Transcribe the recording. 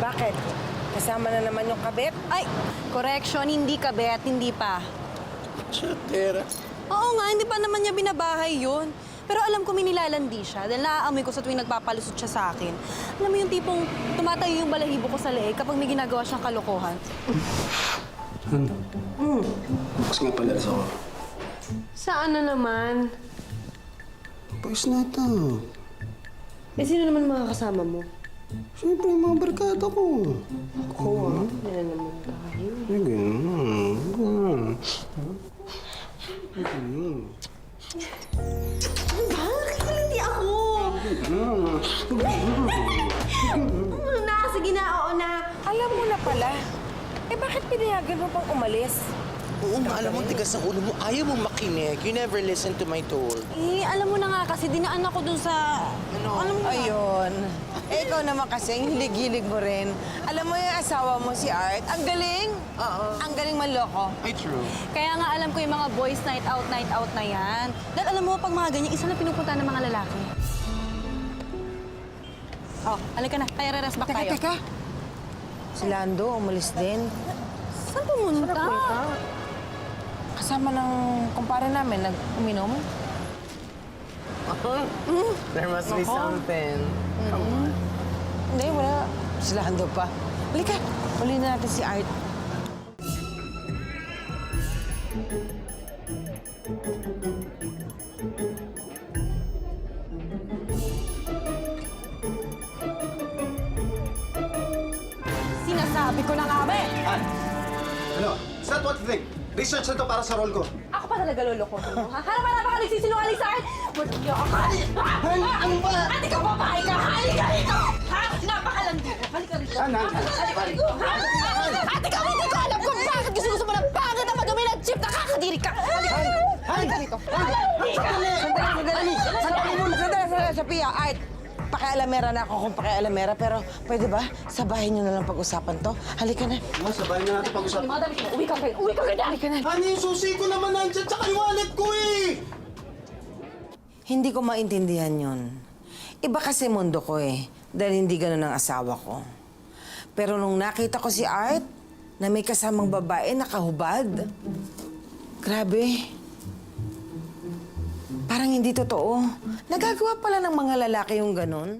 Bakit? Kasama na naman yung kabit? Ay, correction, hindi kabet, hindi pa. Chatera. Oo nga, hindi pa naman niya binabahay yun. Pero alam ko may nilalandi siya dahil naaamoy ko sa tuwing nagpapalusot siya sa akin. Alam mo yung tipong tumatayo yung balahibo ko sa leeg kapag may ginagawa siyang kalokohan. Bukas nga pala ako. Saan na naman? Boys na ito. Eh, sino naman mga kasama mo? Siyempre, yung mga barkada ko. Ako, ah. Yan na naman tayo. Ay, ganun. Bakit hindi ako? Na, sige na, oo na. Alam mo na pala. Eh bakit pinayagan mo pang umalis? Oo nga, alam mo, tigas ang ulo mo. Ayaw mo makinig. You never listen to my told. Eh, alam mo na nga kasi dinaan ako dun sa... Alam mo na. Ayun. Eh, ikaw naman kasi, hilig-hilig mo rin. Alam mo yung asawa mo, si Art, ang galing. Oo. Ang galing manloko. Ay, true. Kaya nga alam ko yung mga boys night out na yan. Dahil alam mo, pag mga ganyan, isa na pinupunta ng mga lalaki. Oh, halika na. Kaya re-rest back tayo. Teka. Si Lando, umalis din. Saan pumunta? Kasama ng kumpare namin, nag-uminom. There must be something. Hindi, wala. Si Lando pa. Halika, uli na natin si Art. Sinasabi ko na nga, be! Ano? Is that what you think? Research na to para sa role ko. Ako pa talaga loloko mo, ha? Harap-harap ka nagsisinungaling sa akin! Wala ka! Ano ba? Ate ka, babae ka! Halika rito! Ha? Napakalandi ko! Halika rito! Halika rito! Ha? Ate ka, hindi ko alam kung bakit gusto mo ng pangit na madumi ng chip! Nakakadiri ka! Halika rito! Sandali, Sophia. Art, pakialamera na ako kung pakialamera, pero pwede ba sabahin niyo na lang pag-usapan to? Halika na. Sabahin na natin pag-usapan. Mga damit mo, uwi ka kayo! Uwi ka kayo! Halika na! Ano yung susi ko naman nandyan, tsaka yung wallet ko eh! Hindi ko maintindihan yun. Iba kasi mundo ko eh, dahil hindi ganun ang asawa ko. Pero nung nakita ko si Art, na may kasamang babae nakahubad, grabe. Parang hindi totoo. Nagagawa pala ng mga lalaki yung ganun.